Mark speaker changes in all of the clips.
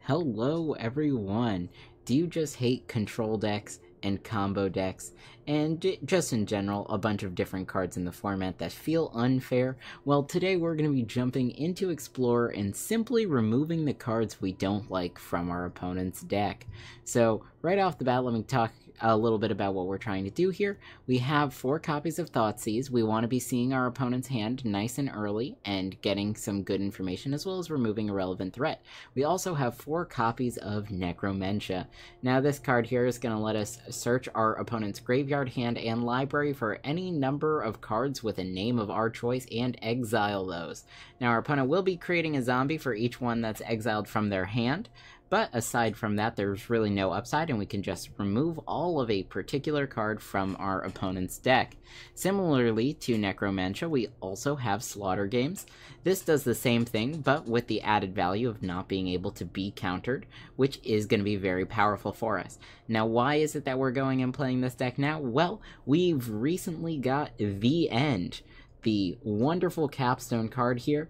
Speaker 1: Hello everyone! Do you just hate control decks and combo decks, and just in general a bunch of different cards in the format that feel unfair? Well, today we're going to be jumping into Explorer and simply removing the cards we don't like from our opponent's deck. So right off the bat, let me talk a little bit about what we're trying to do here. We have 4 copies of Thoughtseize. We want to be seeing our opponent's hand nice and early and getting some good information, as well as removing a relevant threat. We also have 4 copies of Necromentia. Now this card here is going to let us search our opponent's graveyard, hand, and library for any number of cards with a name of our choice and exile those. Now our opponent will be creating a zombie for each one that's exiled from their hand, but aside from that, there's really no upside, and we can just remove all of a particular card from our opponent's deck. Similarly to Necromentia, we also have Slaughter Games. This does the same thing, but with the added value of not being able to be countered, which is going to be very powerful for us. Now, why is it that we're going and playing this deck now? Well, we've recently got The End, the wonderful capstone card here.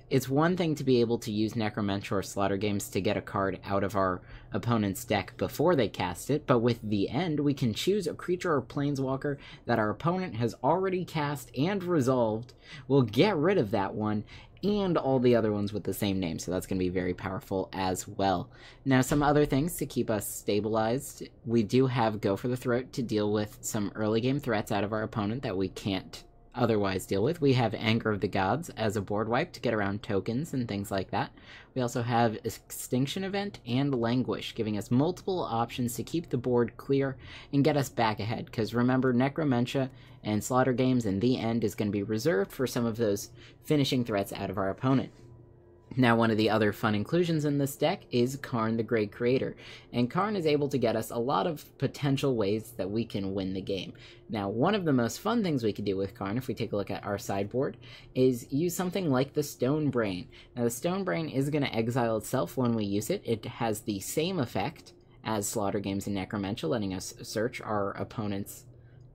Speaker 1: It's one thing to be able to use Necromentia or Slaughter Games to get a card out of our opponent's deck before they cast it, but with The End, we can choose a creature or planeswalker that our opponent has already cast and resolved. We'll get rid of that one and all the other ones with the same name, so that's going to be very powerful as well. Now, some other things to keep us stabilized. We do have Go for the Throat to deal with some early game threats out of our opponent that we can't otherwise deal with. We have Anger of the Gods as a board wipe to get around tokens and things like that. We also have Extinction Event and Languish, giving us multiple options to keep the board clear and get us back ahead, because remember, Necromentia and Slaughter Games and The End is going to be reserved for some of those finishing threats out of our opponent. Now, one of the other fun inclusions in this deck is Karn the Great Creator, and Karn is able to get us a lot of potential ways that we can win the game. Now, one of the most fun things we could do with Karn, if we take a look at our sideboard, is use something like the Stone Brain. Now, the Stone Brain is going to exile itself when we use it. It has the same effect as Slaughter Games and Necromentia, letting us search our opponent's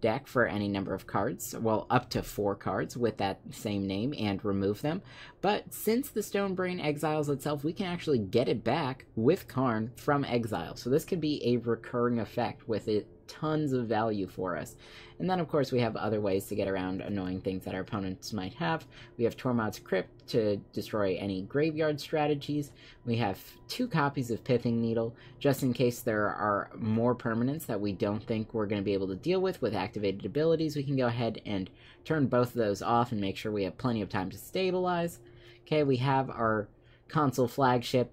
Speaker 1: deck for any number of cards, well, up to 4 cards with that same name, and remove them. But since the Stone Brain exiles itself, we can actually get it back with Karn from exile. So this could be a recurring effect with it. Tons of value for us. And then of course we have other ways to get around annoying things that our opponents might have. We have Tormod's Crypt to destroy any graveyard strategies. We have 2 copies of Pithing Needle, just in case there are more permanents that we don't think we're going to be able to deal with activated abilities. We can go ahead and turn both of those off and make sure we have plenty of time to stabilize. Okay, we have our console flagship.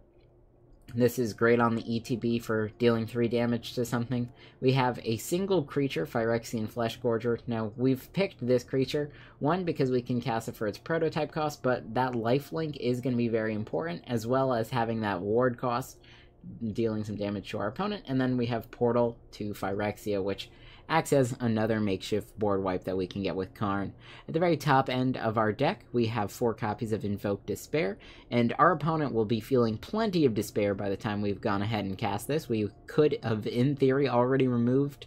Speaker 1: This is great on the ETB for dealing 3 damage to something. We have a single creature, Phyrexian Fleshgorger. Now, we've picked this creature, one, because we can cast it for its prototype cost, but that lifelink is going to be very important, as well as having that ward cost, dealing some damage to our opponent. And then we have Portal to Phyrexia, which acts as another makeshift board wipe that we can get with Karn. At the very top end of our deck, we have 4 copies of Invoke Despair, and our opponent will be feeling plenty of despair by the time we've gone ahead and cast this. We could have, in theory, already removed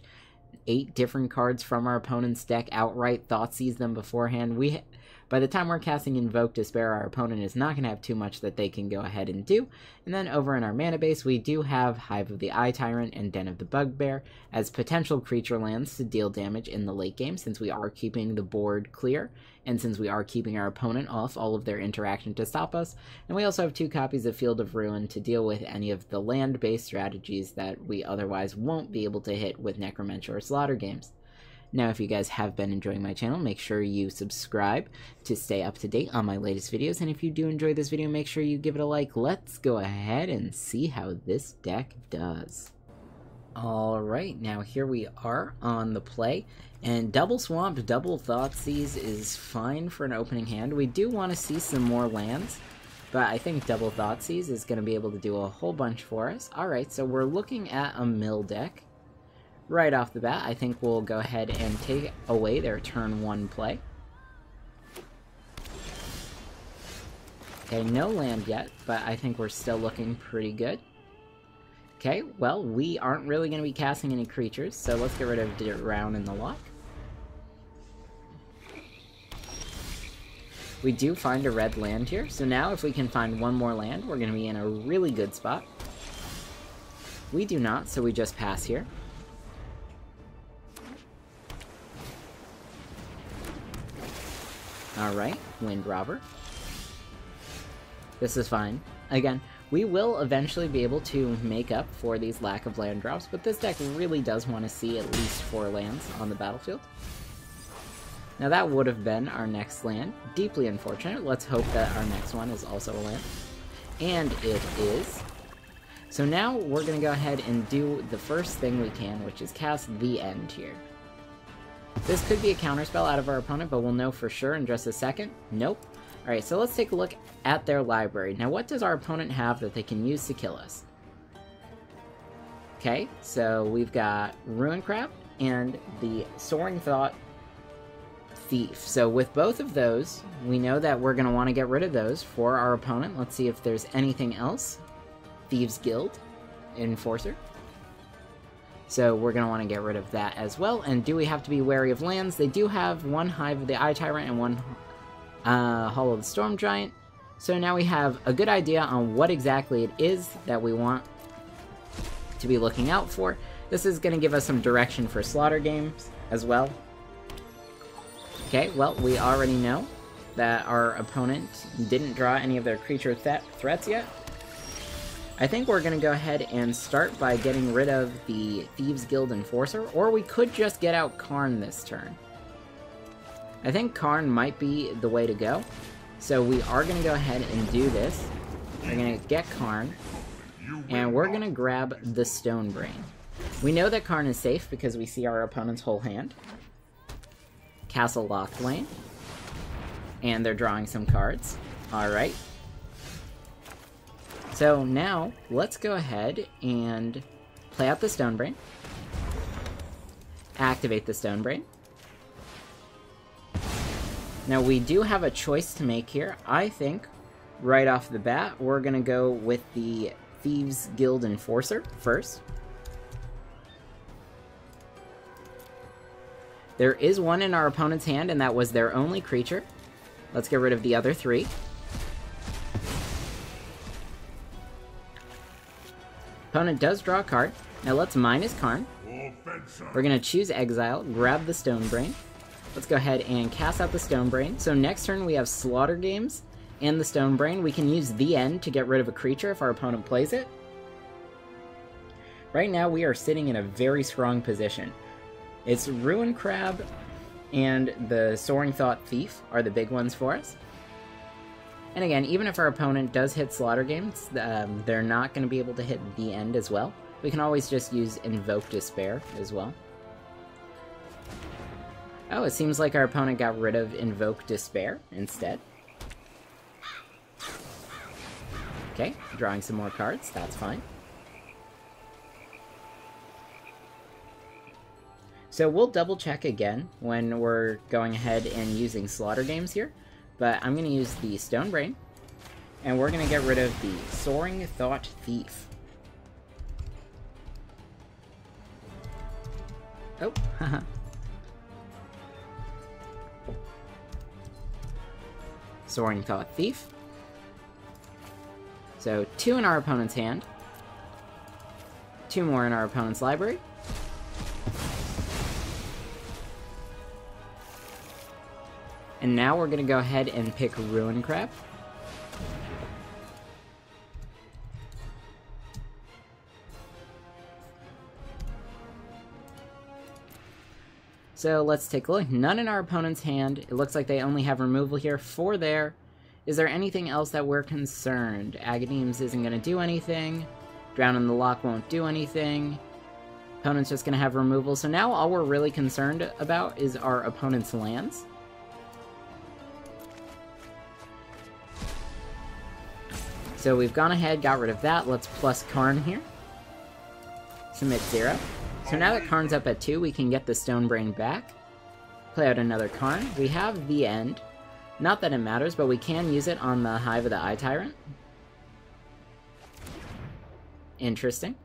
Speaker 1: 8 different cards from our opponent's deck outright, Thoughtseize them beforehand. By the time we're casting Invoke Despair, our opponent is not going to have too much that they can go ahead and do. And then over in our mana base, we do have Hive of the Eye Tyrant and Den of the Bugbear as potential creature lands to deal damage in the late game, since we are keeping the board clear, and since we are keeping our opponent off all of their interaction to stop us. And we also have 2 copies of Field of Ruin to deal with any of the land-based strategies that we otherwise won't be able to hit with Necromentia or Slaughter Games. Now, if you guys have been enjoying my channel, make sure you subscribe to stay up to date on my latest videos. And if you do enjoy this video, make sure you give it a like. Let's go ahead and see how this deck does. Alright, now here we are on the play. And Double Swamp, Double Thoughtseize is fine for an opening hand. We do want to see some more lands, but I think Double Thoughtseize is going to be able to do a whole bunch for us. Alright, so we're looking at a mill deck. Right off the bat, I think we'll go ahead and take away their turn 1 play. Okay, no land yet, but I think we're still looking pretty good. Okay, well, we aren't really going to be casting any creatures, so let's get rid of Drown in the Lock. We do find a red land here, so now if we can find one more land, we're going to be in a really good spot. We do not, so we just pass here. Alright, Wind Robber. This is fine. Again, we will eventually be able to make up for these lack of land drops, but this deck really does want to see at least 4 lands on the battlefield. Now that would have been our next land. Deeply unfortunate. Let's hope that our next one is also a land. And it is. So now we're going to go ahead and do the first thing we can, which is cast the End here. This could be a counterspell out of our opponent, but we'll know for sure in just a second. Nope. Alright, so let's take a look at their library. Now what does our opponent have that they can use to kill us? Okay, so we've got Ruin Crab and the Soaring Thought Thief. So with both of those, we know that we're going to want to get rid of those for our opponent. Let's see if there's anything else. Thieves Guild, Enforcer. So we're going to want to get rid of that as well. And do we have to be wary of lands? They do have 1 Hive of the Eye Tyrant and 1 Hollow of the Storm Giant. So now we have a good idea on what exactly it is that we want to be looking out for. This is going to give us some direction for Slaughter games as well. Okay, well, we already know that our opponent didn't draw any of their creature threats yet. I think we're going to go ahead and start by getting rid of the Thieves Guild Enforcer, or we could just get out Karn this turn. I think Karn might be the way to go, so we are going to go ahead and do this. We're going to get Karn, and we're going to grab the Stone Brain. We know that Karn is safe because we see our opponent's whole hand. Castle Locthwain, and they're drawing some cards. Alright. So now, let's go ahead and play out the Stone Brain. Activate the Stone Brain. Now we do have a choice to make here. I think, right off the bat, we're going to go with the Thieves Guild Enforcer first. There is one in our opponent's hand, and that was their only creature. Let's get rid of the other 3. Opponent does draw a card. Now let's minus Karn. We're going to choose Exile, grab the Stone Brain. Let's go ahead and cast out the Stone Brain. So next turn we have Slaughter Games and the Stone Brain. We can use the End to get rid of a creature if our opponent plays it. Right now we are sitting in a very strong position. It's Ruin Crab and the Soaring Thought Thief are the big ones for us. And again, even if our opponent does hit Slaughter Games, they're not going to be able to hit the End as well. We can always just use Invoke Despair as well. Oh, it seems like our opponent got rid of Invoke Despair instead. Okay, drawing some more cards, that's fine. So we'll double check again when we're going ahead and using Slaughter Games here, but I'm going to use the Stone Brain, and we're going to get rid of the Soaring Thought Thief. Oh, haha. Soaring Thought Thief. So 2 in our opponent's hand, 2 more in our opponent's library. And now we're going to go ahead and pick Ruin Crab. So let's take a look. None in our opponent's hand. It looks like they only have removal here. 4 there. Is there anything else that we're concerned? Agadeem's isn't going to do anything. Drown in the Lock won't do anything. Opponent's just going to have removal. So now all we're really concerned about is our opponent's lands. So we've gone ahead, got rid of that. Let's plus Karn here. Submit 0. So now that Karn's up at 2, we can get the Stone Brain back. Play out another Karn. We have the End. Not that it matters, but we can use it on the Hive of the Eye Tyrant. Interesting.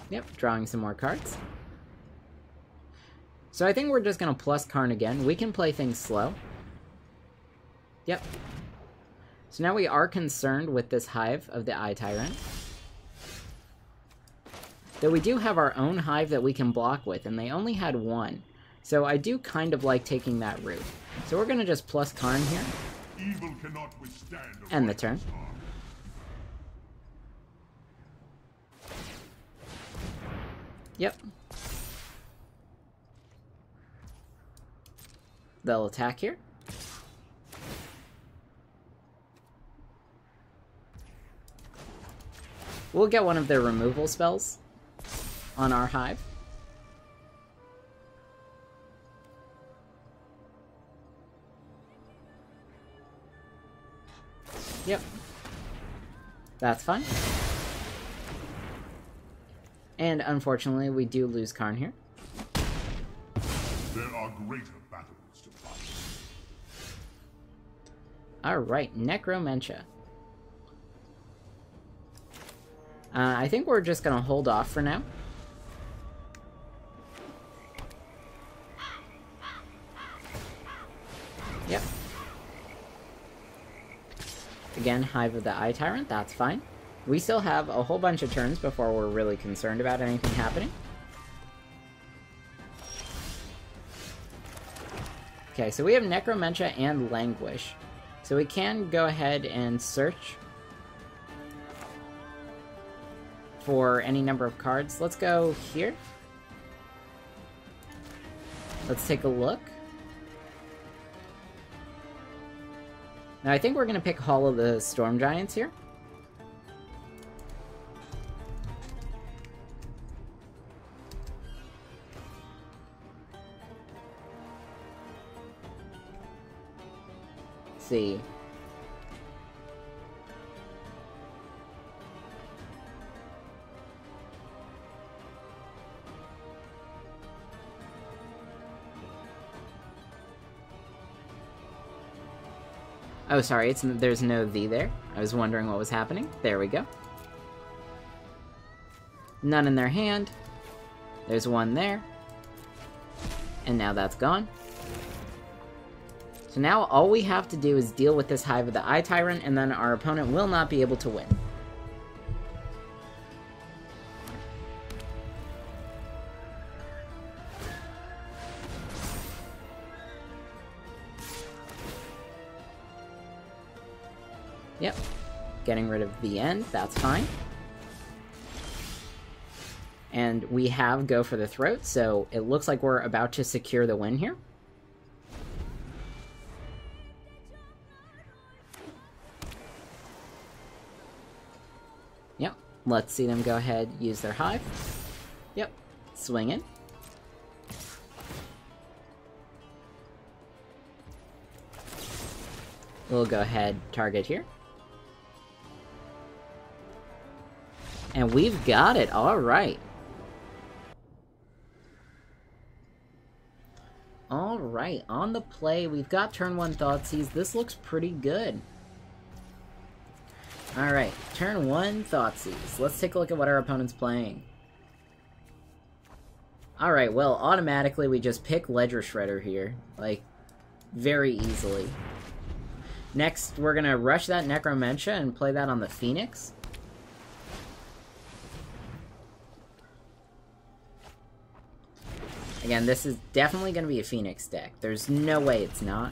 Speaker 1: Yep, drawing some more cards. So I think we're just going to plus Karn again. We can play things slow. Yep. So now we are concerned with this hive of the Eye Tyrant. Though we do have our own hive that we can block with, and they only had one. So I do kind of like taking that route. So we're going to just plus Karn here.
Speaker 2: Evil cannot withstand
Speaker 1: End the turn. Yep. They'll attack here. We'll get one of their removal spells on our hive. Yep. That's fine. And unfortunately, we do lose Karn here.
Speaker 2: There are greater battles to fight.
Speaker 1: Alright, Necromentia. I think we're just gonna hold off for now. Yep. Again, Hive of the Eye Tyrant, that's fine. We still have a whole bunch of turns before we're really concerned about anything happening. Okay, so we have Necromentia and Languish. So we can go ahead and search for any number of cards. Let's go here. Let's take a look. Now I think we're going to pick Hall of the Storm Giants here. Let's see. Oh, sorry, there's no "the" there. I was wondering what was happening. There we go. None in their hand. There's one there. And now that's gone. So now all we have to do is deal with this Hive of the Eye Tyrant, and then our opponent will not be able to win. Yep. Getting rid of the end, that's fine. And we have Go for the Throat, so it looks like we're about to secure the win here. Yep. Let's see them go ahead, use their Hive. Yep. Swing in. We'll go ahead, target here. And we've got it, alright. Alright, on the play, we've got turn 1 Thoughtseize. This looks pretty good. Alright, turn 1 Thoughtseize. Let's take a look at what our opponent's playing. Alright, well, automatically we just pick Ledger Shredder here. Like, very easily. Next, we're gonna rush that Necromentia and play that on the Phoenix. Again, this is definitely going to be a Phoenix deck. There's no way it's not.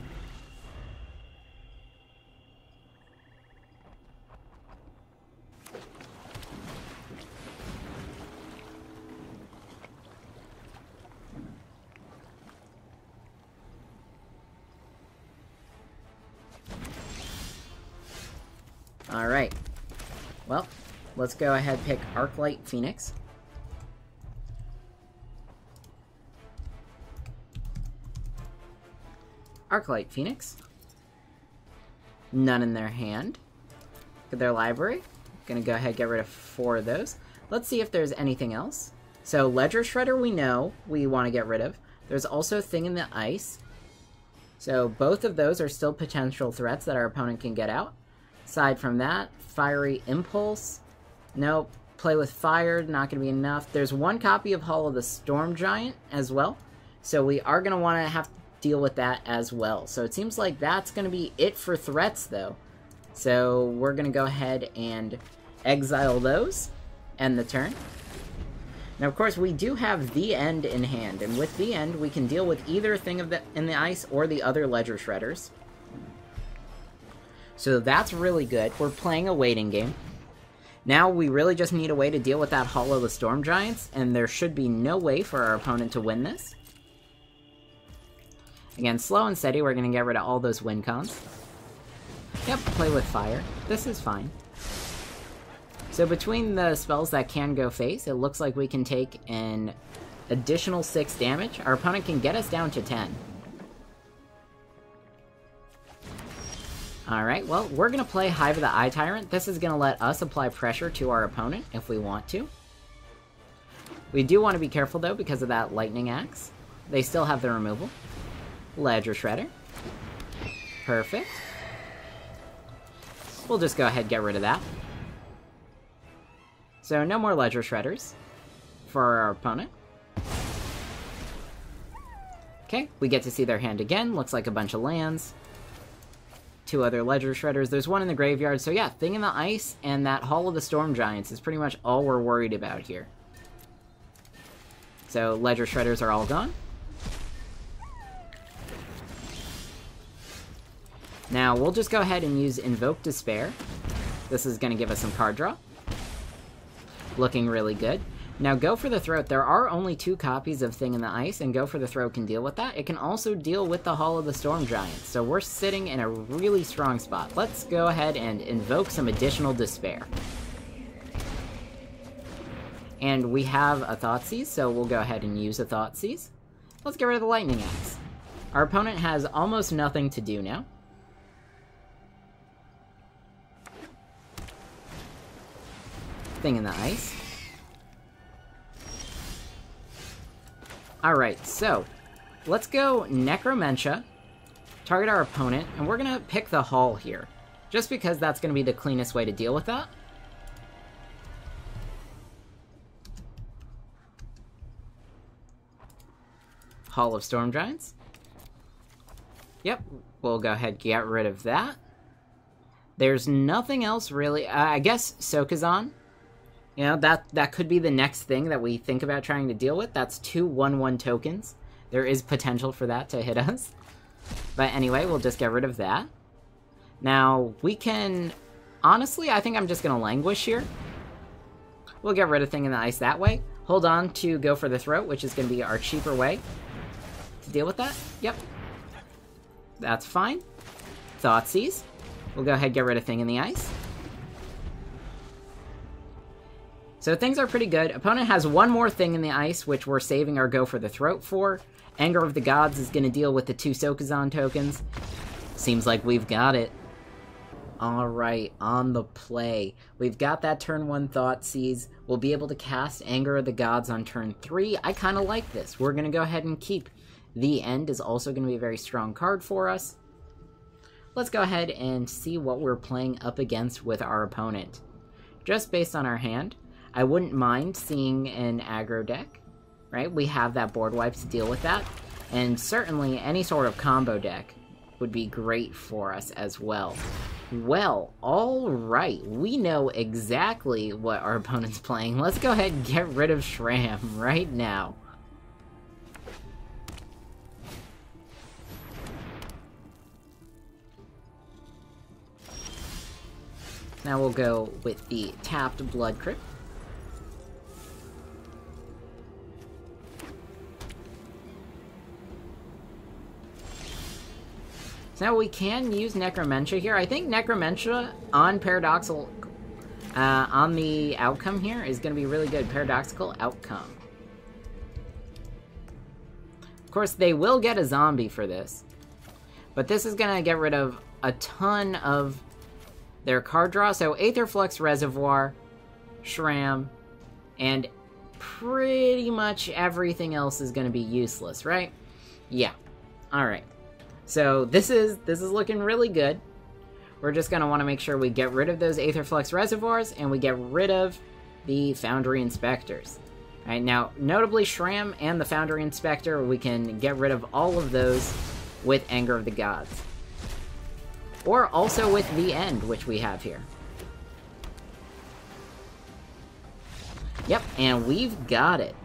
Speaker 1: Alright. Well, let's go ahead and pick Arclight Phoenix. Arclight Phoenix. None in their hand. Look at their library. Gonna go ahead and get rid of 4 of those. Let's see if there's anything else. So Ledger Shredder we know we want to get rid of. There's also Thing in the Ice. So both of those are still potential threats that our opponent can get out. Aside from that, Fiery Impulse. Nope. Play with Fire, not going to be enough. There's 1 copy of Hall of the Storm Giant as well. So we are going to want to have to deal with that as well. So it seems like that's going to be it for threats, though. So we're going to go ahead and exile those, end the turn. Now, of course, we do have the End in hand, and with the End, we can deal with either Thing in the Ice or the other Ledger Shredders. So that's really good. We're playing a waiting game. Now we really just need a way to deal with that Hall of the Storm Giants, and there should be no way for our opponent to win this. Again, slow and steady, we're going to get rid of all those win cons. Yep, play with fire. This is fine. So between the spells that can go face, it looks like we can take an additional 6 damage. Our opponent can get us down to 10. Alright, well, we're going to play Hive of the Eye Tyrant. This is going to let us apply pressure to our opponent if we want to. We do want to be careful, though, because of that Lightning Axe. They still have the removal. Ledger Shredder. Perfect. We'll just go ahead and get rid of that. So no more Ledger Shredders for our opponent. Okay, we get to see their hand again. Looks like a bunch of lands. 2 other Ledger Shredders. There's one in the graveyard. So yeah, Thing in the Ice and that Hall of the Storm Giants is pretty much all we're worried about here. So Ledger Shredders are all gone. Now we'll just go ahead and use Invoke Despair. This is going to give us some card draw. Looking really good. Now, Go for the Throat. There are only 2 copies of Thing in the Ice, and Go for the Throat can deal with that. It can also deal with the Hall of the Storm Giants, so we're sitting in a really strong spot. Let's go ahead and invoke some additional Despair. And we have a Thoughtseize, so we'll go ahead and use a Thoughtseize. Let's get rid of the Lightning Axe. Our opponent has almost nothing to do now. Thing in the Ice. Alright, so let's go Necromentia, target our opponent, and we're going to pick the Hall here, just because that's going to be the cleanest way to deal with that. Hall of Storm Giants. Yep, we'll go ahead and get rid of that. There's nothing else really. I guess Sokazan. You know, that could be the next thing that we think about trying to deal with. That's 2 1/1 tokens. There is potential for that to hit us. But anyway, we'll just get rid of that. Now, we can... Honestly, I think I'm just going to languish here. We'll get rid of Thing in the Ice that way. Hold on to Go for the Throat, which is going to be our cheaper way to deal with that. Yep. That's fine. Thoughtseize. We'll go ahead and get rid of Thing in the Ice. So things are pretty good. Opponent has one more Thing in the Ice, which we're saving our Go for the Throat for. Anger of the Gods is going to deal with the 2 Sokazan tokens. Seems like we've got it. Alright, on the play. We've got that turn 1 Thoughtseize. We'll be able to cast Anger of the Gods on turn 3. I kind of like this. We're going to go ahead and keep. The End is also going to be a very strong card for us. Let's go ahead and see what we're playing up against with our opponent. Just based on our hand, I wouldn't mind seeing an aggro deck, right? We have that board wipe to deal with that. And certainly any sort of combo deck would be great for us as well. Well, alright, we know exactly what our opponent's playing. Let's go ahead and get rid of Shram right now. Now we'll go with the tapped Blood Crypt. So now we can use Necromentia here. I think Necromentia on Paradoxical, on the outcome here is going to be really good. Paradoxical outcome. Of course, they will get a zombie for this. But this is going to get rid of a ton of their card draw. So Aetherflux Reservoir, Shram, and pretty much everything else is going to be useless, right? Yeah. Alright. So this is looking really good. We're just going to want to make sure we get rid of those Aetherflux Reservoirs and we get rid of the Foundry Inspectors. All right, now, notably Shram and the Foundry Inspector, we can get rid of all of those with Anger of the Gods. or also with the end, which we have here. Yep, and we've got it.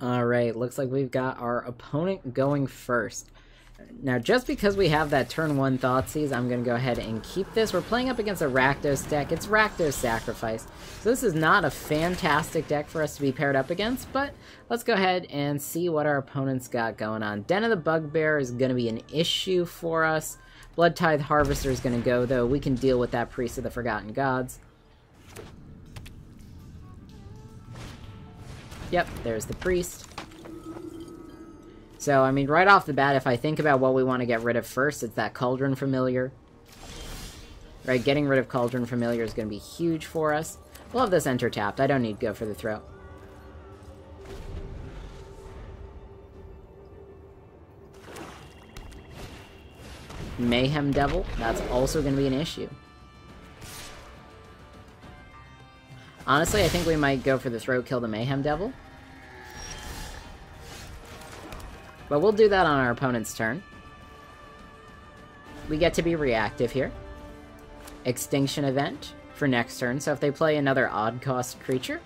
Speaker 1: Alright, looks like we've got our opponent going first. Now, just because we have that turn 1 Thoughtseize, I'm going to go ahead and keep this. We're playing up against a Rakdos deck. It's Rakdos Sacrifice. So this is not a fantastic deck for us to be paired up against, but let's go ahead and see what our opponent's got going on. Den of the Bugbear is going to be an issue for us. Blood Tithe Harvester is going to go, though. We can deal with that Priest of the Forgotten Gods. Yep, there's the Priest. So, I mean, right off the bat, if I think about what we want to get rid of first, it's that Cauldron Familiar. Right, getting rid of Cauldron Familiar is going to be huge for us. We'll have this enter tapped. I don't need to go for the throw. Mayhem Devil, that's also going to be an issue. Honestly, I think we might go for the throw, kill the Mayhem Devil. But we'll do that on our opponent's turn. We get to be reactive here. Extinction Event for next turn, so if they play another odd-cost creature,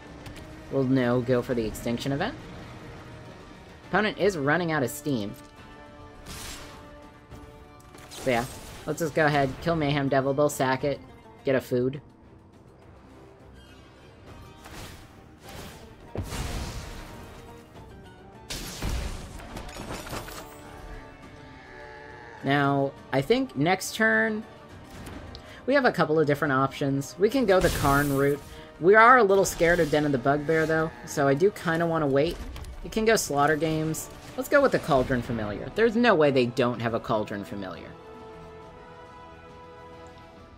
Speaker 1: we'll go for the Extinction Event. Opponent is running out of steam. So yeah, let's just go ahead, kill Mayhem Devil, they'll sack it, get a food. Now, I think next turn, we have a couple of different options. We can go the Karn route. We are a little scared of Den of the Bugbear, though, so I do kind of want to wait. You can go Slaughter Games. Let's go with the Cauldron Familiar. There's no way they don't have a Cauldron Familiar.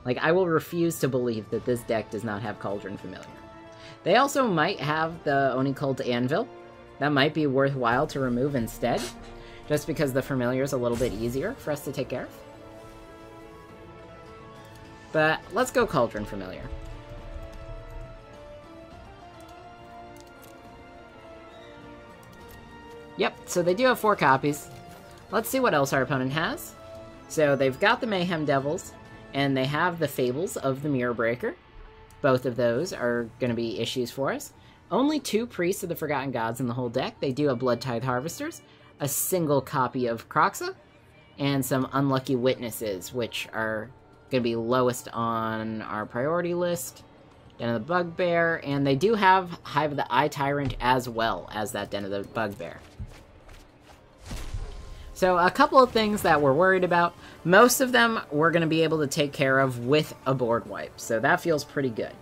Speaker 1: Like, I will refuse to believe that this deck does not have Cauldron Familiar. They also might have the Oni Cult Anvil. That might be worthwhile to remove instead. Just because the Familiar is a little bit easier for us to take care of. But let's go Cauldron Familiar. Yep, so they do have 4 copies. Let's see what else our opponent has. So they've got the Mayhem Devils, and they have the Fables of the Mirror Breaker. Both of those are going to be issues for us. Only 2 Priests of the Forgotten Gods in the whole deck. They do have Blood Tithe Harvesters, a single copy of Kroxa, and some Unlucky Witnesses, which are going to be lowest on our priority list. Den of the Bugbear, and they do have Hive of the Eye Tyrant as well as that Den of the Bugbear. So a couple of things that we're worried about. Most of them we're going to be able to take care of with a board wipe, so that feels pretty good.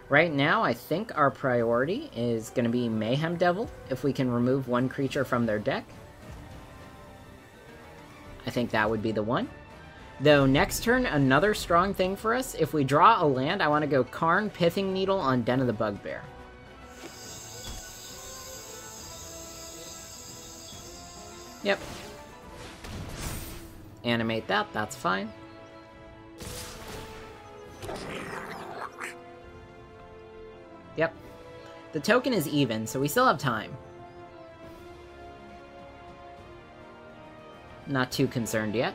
Speaker 1: Right now, I think our priority is going to be Mayhem Devil, if we can remove 1 creature from their deck. I think that would be the one. Though, next turn, another strong thing for us, if we draw a land, I want to go Karn Pithing Needle on Den of the Bugbear. Yep. Animate that, that's fine. Yep. The token is even, so we still have time. Not too concerned yet.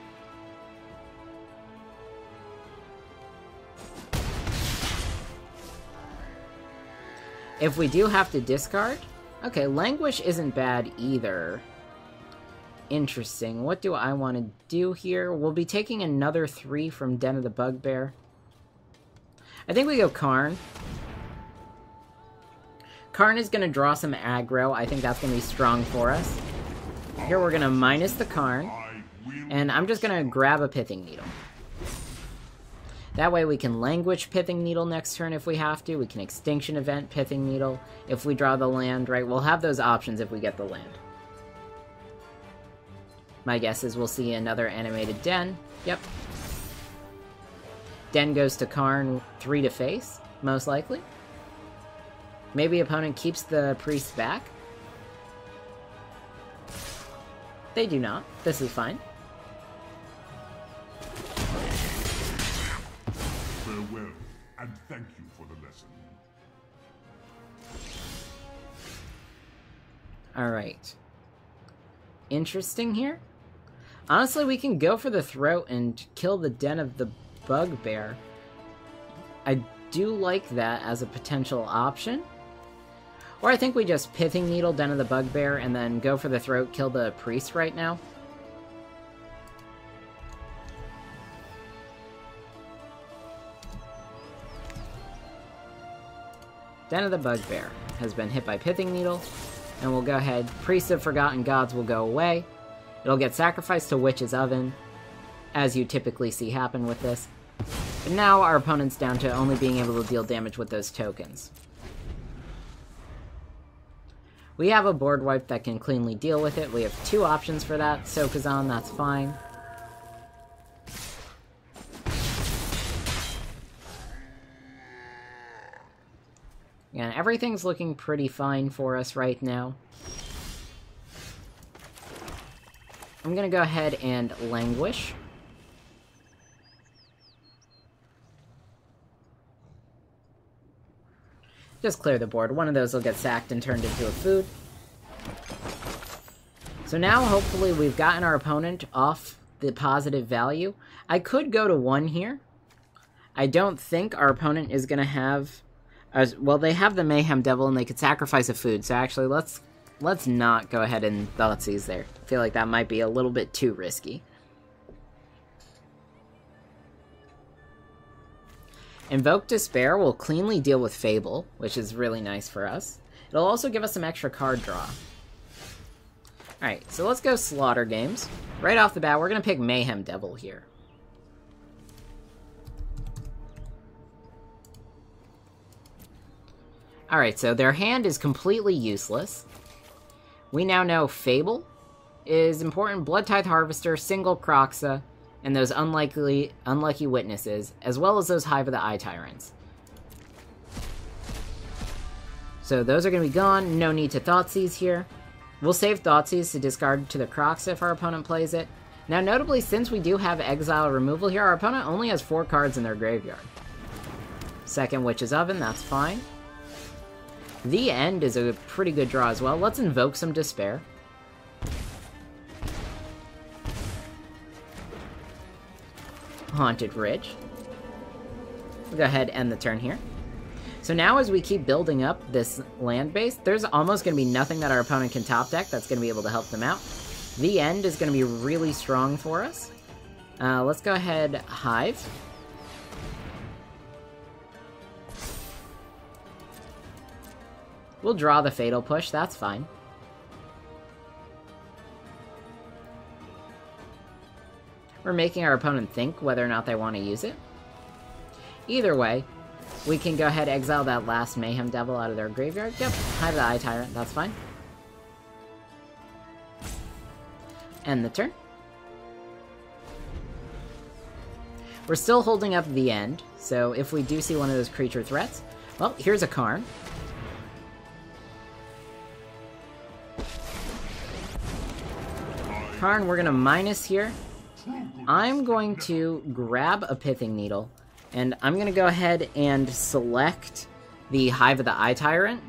Speaker 1: If we do have to discard... Okay, Languish isn't bad either. Interesting. What do I want to do here? We'll be taking another 3 from Den of the Bugbear. I think we go Karn. Karn is going to draw some aggro. I think that's going to be strong for us. Here we're going to minus the Karn. And I'm just going to grab a Pithing Needle. That way we can Languish Pithing Needle next turn if we have to. We can Extinction Event Pithing Needle if we draw the land, right? We'll have those options if we get the land. My guess is we'll see another animated Den. Yep. Den goes to Karn, 3 to face, most likely. Maybe opponent keeps the priest back. They do not. This is fine.
Speaker 2: Farewell, and thank you for the lesson.
Speaker 1: Alright. interesting here. Honestly, we can go for the throat and kill the Den of the Bugbear. I do like that as a potential option. Or I think we just Pithing Needle, Den of the Bugbear, and then go for the throat, kill the priest right now. Den of the Bugbear has been hit by Pithing Needle, and we'll go ahead. Priest of Forgotten Gods will go away. It'll get sacrificed to Witch's Oven, as you typically see happen with this. But now our opponent's down to only being able to deal damage with those tokens. We have a board wipe that can cleanly deal with it. We have two options for that. Sokazan, that's fine. And everything's looking pretty fine for us right now. I'm gonna go ahead and Languish. Just clear the board. One of those will get sacked and turned into a food. So now, hopefully, we've gotten our opponent off the positive value. I could go to 1 here. I don't think our opponent is gonna have... well, they have the Mayhem Devil, and they could sacrifice a food, so actually, let's not go ahead and Thoughtseize there. I feel like that might be a little bit too risky. Invoke Despair will cleanly deal with Fable, which is really nice for us. It'll also give us some extra card draw. Alright, so let's go Slaughter Games. Right off the bat, we're going to pick Mayhem Devil here. Alright, so their hand is completely useless. We now know Fable is important, Blood Tithe Harvester, single Kroxa, and those unlucky witnesses, as well as those Hive of the Eye Tyrants. So those are going to be gone, no need to Thoughtseize here. We'll save Thoughtseize to discard to the Kroxa if our opponent plays it. Now notably, since we do have Exile removal here, our opponent only has 4 cards in their graveyard. Second Witch's Oven, that's fine. The End is a pretty good draw as well. Let's invoke some Despair. Haunted Ridge. We'll go ahead and end the turn here. So now as we keep building up this land base, there's almost going to be nothing that our opponent can top deck that's going to be able to help them out. The End is going to be really strong for us. Let's go ahead, Hive. We'll draw the Fatal Push, that's fine. We're making our opponent think whether or not they want to use it. Either way, we can go ahead and exile that last Mayhem Devil out of their graveyard. Yep, Hive the Eye Tyrant, that's fine. End the turn. We're still holding up the End, so if we do see one of those creature threats, well, here's a Karn. Karn, we're gonna minus here. I'm going to grab a Pithing Needle, and I'm gonna go ahead and select the Hive of the Eye Tyrant.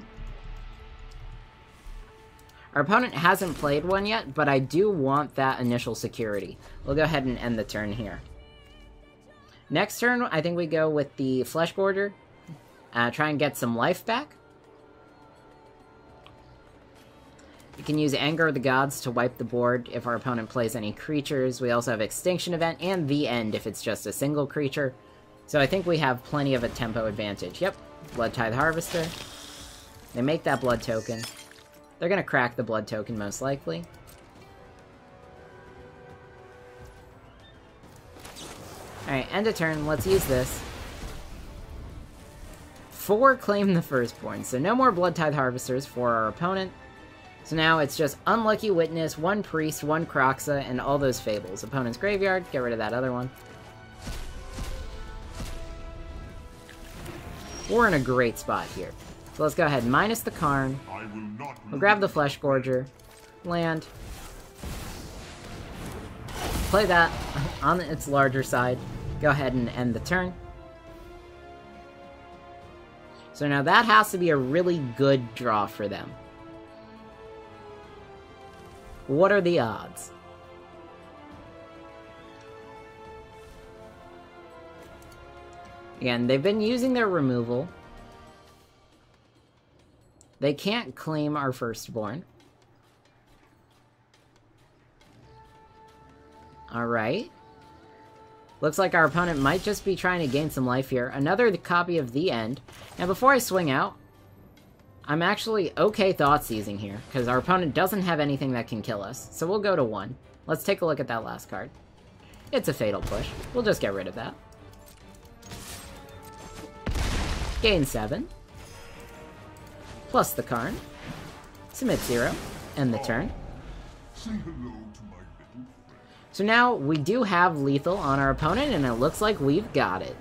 Speaker 1: Our opponent hasn't played one yet, but I do want that initial security. We'll go ahead and end the turn here. Next turn, I think we go with the Flesh Gorger. Try and get some life back. We can use Anger of the Gods to wipe the board if our opponent plays any creatures. We also have Extinction Event and The End if it's just a single creature. So I think we have plenty of a tempo advantage. Yep, Blood Tithe Harvester. They make that blood token. They're going to crack the blood token most likely. Alright, end of turn. Let's use this. 4 claim the Firstborn, so no more Blood Tithe Harvesters for our opponent. So now it's just Unlucky Witness, 1 Priest, 1 Kroxa, and all those Fables. Opponent's graveyard, get rid of that other one. We're in a great spot here. So let's go ahead and minus the Karn. We'll grab the Flesh Gorger. Land. Play that on its larger side. Go ahead and end the turn. So now that has to be a really good draw for them. What are the odds? Again, they've been using their removal. They can't claim our firstborn. Alright. Looks like our opponent might just be trying to gain some life here. Another copy of the End. Now, before I swing out, I'm actually okay Thoughtseizing here, because our opponent doesn't have anything that can kill us. So we'll go to 1. Let's take a look at that last card. It's a Fatal Push. We'll just get rid of that. Gain 7. Plus the Karn. Submit 0. End the turn.
Speaker 2: Say hello to my little friend.
Speaker 1: So now we do have lethal on our opponent, and it looks like we've got it.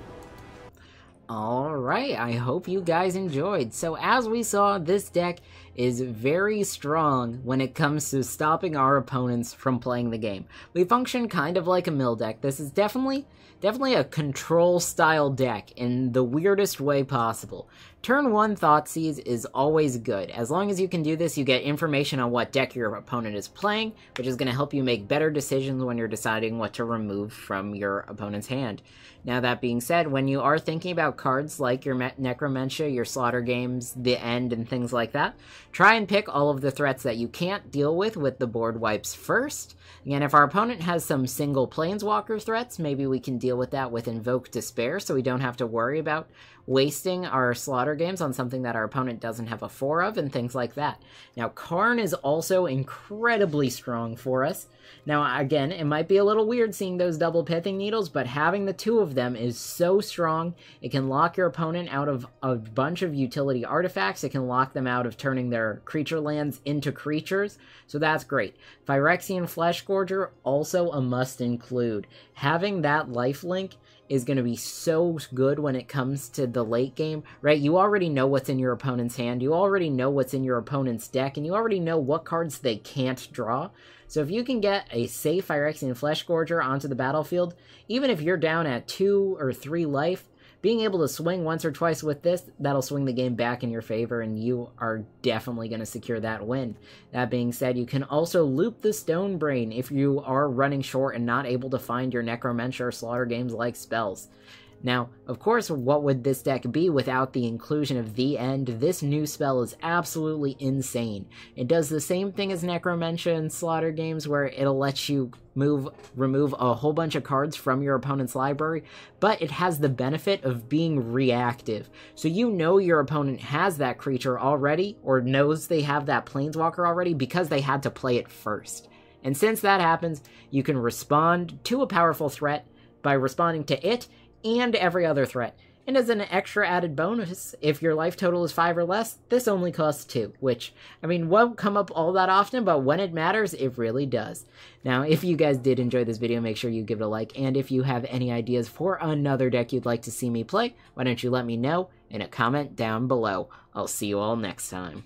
Speaker 1: Alright, I hope you guys enjoyed. So as we saw, this deck is very strong when it comes to stopping our opponents from playing the game. We function kind of like a mill deck. This is definitely a control style deck in the weirdest way possible. Turn 1 Thoughtseize is always good. As long as you can do this, you get information on what deck your opponent is playing, which is going to help you make better decisions when you're deciding what to remove from your opponent's hand. Now, that being said, when you are thinking about cards like your Necromentia, your Slaughter Games, the End, and things like that, try and pick all of the threats that you can't deal with the board wipes first. Again, if our opponent has some single Planeswalker threats, maybe we can deal with that with Invoke Despair, so we don't have to worry about wasting our Slaughter Games on something that our opponent doesn't have a 4 of, and things like that. Now, Karn is also incredibly strong for us. Now, again, it might be a little weird seeing those double Pithing Needles, but having the 2 of them is so strong. It can lock your opponent out of a bunch of utility artifacts. It can lock them out of turning their creature lands into creatures, so that's great. Phyrexian Fleshgorger, also a must include. Having that lifelink is going to be so good when it comes to the late game, right? You already know what's in your opponent's hand, you already know what's in your opponent's deck, and you already know what cards they can't draw. So if you can get a safe Phyrexian Fleshgorger onto the battlefield, even if you're down at 2 or 3 life, being able to swing once or twice with this, that'll swing the game back in your favor, and you are definitely going to secure that win. That being said, you can also loop the Stonebrain if you are running short and not able to find your Necromentia or Slaughter Games-like spells. Now, of course, what would this deck be without the inclusion of the End? This new spell is absolutely insane. It does the same thing as Necromentia and Slaughter Games, where it'll let you remove a whole bunch of cards from your opponent's library, but it has the benefit of being reactive. So you know your opponent has that creature already, or knows they have that Planeswalker already, because they had to play it first. And since that happens, you can respond to a powerful threat by responding to it and every other threat. And as an extra added bonus, if your life total is 5 or less, this only costs 2, which, I mean, won't come up all that often, but when it matters, it really does. Now, if you guys did enjoy this video, make sure you give it a like, and if you have any ideas for another deck you'd like to see me play, why don't you let me know in a comment down below. I'll see you all next time.